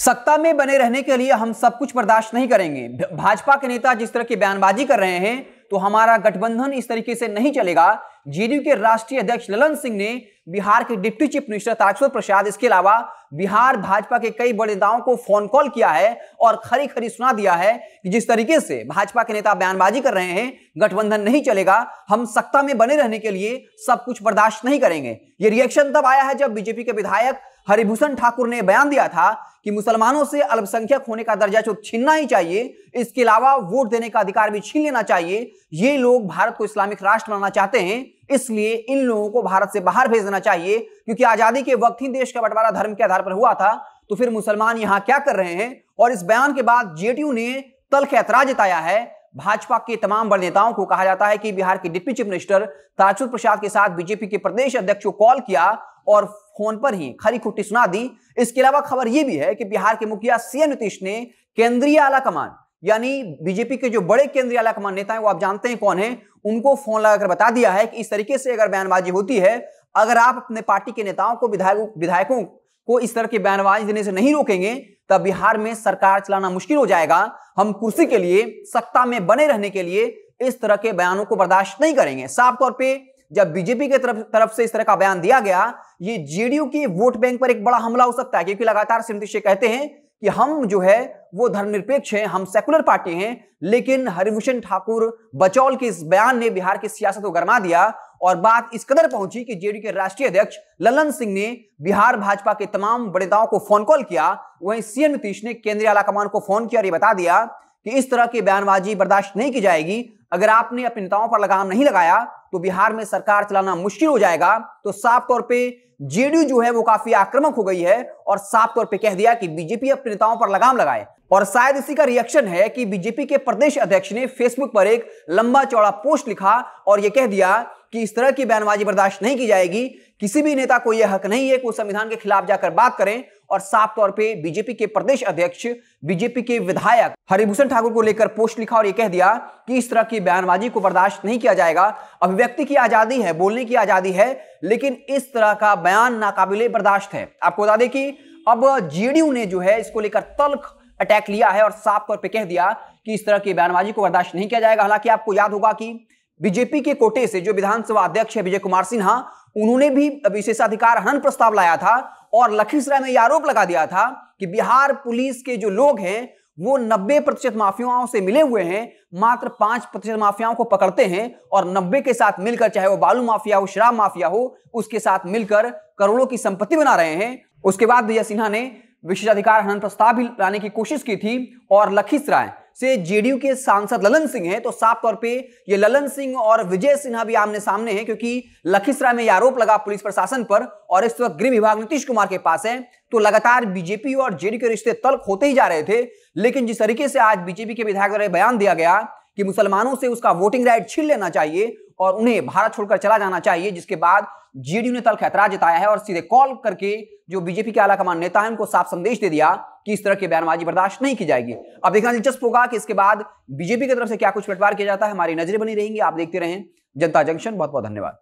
सत्ता में बने रहने के लिए हम सब कुछ बर्दाश्त नहीं करेंगे। भाजपा के नेता जिस तरह की बयानबाजी कर रहे हैं तो हमारा गठबंधन इस तरीके से नहीं चलेगा। जेडीयू के राष्ट्रीय अध्यक्ष ललन सिंह ने बिहार के deputy chief minister Tarkishore Prasad, इसके अलावा बिहार भाजपा के कई बड़े नेताओं को फोन कॉल किया है और खरी खरी सुना दिया है कि जिस तरीके से भाजपा के नेता बयानबाजी कर रहे हैं, गठबंधन नहीं चलेगा, हम सत्ता में बने रहने के लिए सब कुछ बर्दाश्त नहीं करेंगे। ये रिएक्शन तब आया है जब बीजेपी के विधायक हरिभूषण ठाकुर ने बयान दिया था कि मुसलमानों से अल्पसंख्यक होने का दर्जा तो छीनना ही चाहिए, इसके अलावा वोट देने का अधिकार भी छीन लेना चाहिए। ये लोग भारत को इस्लामिक राष्ट्र बनाना चाहते हैं, इसलिए इन लोगों को भारत से बाहर भेज देना चाहिए, क्योंकि आजादी के वक्त ही देश का बंटवारा धर्म के आधार पर हुआ था, तो फिर मुसलमान यहां क्या कर रहे हैं। और इस बयान के बाद जेडीयू ने तल्ख ऐतराज जताया है। भाजपा के तमाम बड़े नेताओं को कहा जाता है कि बिहार के deputy chief minister Tarkishore Prasad के साथ बीजेपी के प्रदेश अध्यक्ष को कॉल किया और फोन पर ही खरी खुट्टी सुना दी। इसके अलावा खबर यह भी है कि बिहार के मुखिया सीएम नीतीश ने केंद्रीय आला कमान, यानी बीजेपी के जो बड़े केंद्रीय आला कमान नेता हैं, वो आप जानते हैं कौन है, उनको फोन लगाकर बता दिया है कि इस तरीके से अगर बयानबाजी होती है, अगर आप अपने पार्टी के नेताओं को, विधायकों को इस तरह की बयानबाजी देने से नहीं रोकेंगे, तब बिहार में सरकार चलाना मुश्किल हो जाएगा। हम कुर्सी के लिए, सत्ता में बने रहने के लिए इस तरह के बयानों को बर्दाश्त नहीं करेंगे। साफ तौर पे जब बीजेपी के तरफ से इस तरह का बयान दिया गया, ये जेडीयू की वोट बैंक पर एक बड़ा हमला हो सकता है, क्योंकि लगातार नीतीश कहते हैं कि हम जो है वो धर्मनिरपेक्ष हैं, हम सेकुलर पार्टी हैं, लेकिन हरिभूषण ठाकुर बचौल के इस बयान ने बिहार की सियासत को गरमा दिया और बात इस कदर पहुंची कि जेडीयू के राष्ट्रीय अध्यक्ष ललन सिंह ने बिहार भाजपा के तमाम बड़े नेताओं को फोन कॉल किया। वहीं सीएम नीतीश ने केंद्रीय आलाकमान को फोन किया और ये बता दिया कि इस तरह की बयानबाजी बर्दाश्त नहीं की जाएगी। अगर आपने अपने नेताओं पर लगाम नहीं लगाया तो बिहार में सरकार चलाना मुश्किल हो जाएगा। तो साफ तौर पे जेडीयू जो है वो काफी आक्रामक हो गई है और साफ तौर पे कह दिया कि बीजेपी अपने नेताओं पर लगाम लगाए। और शायद इसी का रिएक्शन है कि बीजेपी के प्रदेश अध्यक्ष ने फेसबुक पर एक लंबा चौड़ा पोस्ट लिखा और यह कह दिया कि इस तरह की बयानबाजी बर्दाश्त नहीं की जाएगी। किसी भी नेता को यह हक नहीं है कि वो संविधान के खिलाफ जाकर बात करें। और साफ तौर पे बीजेपी के प्रदेश अध्यक्ष, बीजेपी के विधायक हरिभूषण ठाकुर को लेकर पोस्ट लिखा और यह कह दिया कि इस तरह की बयानबाजी को बर्दाश्त नहीं किया जाएगा। अभिव्यक्ति की आजादी है, बोलने की आजादी है, लेकिन इस तरह का बयान नाकाबिले बर्दाश्त है। आपको बता दें कि अब जेडीयू ने जो है इसको लेकर तल्ख अटैक लिया है और साफ तौर पे कह दिया कि इस तरह की बयानबाजी को बर्दाश्त नहीं किया जाएगा। हालांकि आपको याद होगा कि बीजेपी के कोटे से जो विधानसभा अध्यक्ष है विजय कुमार सिन्हा, उन्होंने भी विशेषाधिकार हनन प्रस्ताव लाया था और लखीसराय में यह आरोप लगा दिया था कि बिहार पुलिस के जो लोग हैं वो 90% माफियाओं से मिले हुए हैं, मात्र 5% माफियाओं को पकड़ते हैं और 90 के साथ मिलकर, चाहे वो बालू माफिया हो, शराब माफिया हो, उसके साथ मिलकर करोड़ों की संपत्ति बना रहे हैं। उसके बाद विजय सिन्हा ने विशेषाधिकार हनन प्रस्ताव भी लाने की कोशिश की थी और लखीसराय से जेडीयू के सांसद ललन सिंह हैं, तो साफ तौर पे ये ललन सिंह और विजय सिन्हा भी आमने सामने हैं, क्योंकि लखीसराय में यह आरोप लगा पुलिस प्रशासन पर और इस वक्त गृह विभाग नीतीश कुमार के पास है। तो लगातार बीजेपी और जेडीयू के रिश्ते तल्ख होते ही जा रहे थे। लेकिन जिस तरीके से आज बीजेपी के विधायक द्वारा बयान दिया गया कि मुसलमानों से उसका वोटिंग राइट छीन लेना चाहिए और उन्हें भारत छोड़कर चला जाना चाहिए, जिसके बाद जेडीयू ने तल्ख ऐतराज जताया है और सीधे कॉल करके जो बीजेपी के आलाकमान नेता हैं उनको साफ संदेश दे दिया कि इस तरह की बयानबाजी बर्दाश्त नहीं की जाएगी। अब देखना दिलचस्प होगा कि इसके बाद बीजेपी की तरफ से क्या कुछ पलटवार किया जाता है। हमारी नजरें बनी रहेंगी। आप देखते रहें जनता जंक्शन। बहुत बहुत धन्यवाद।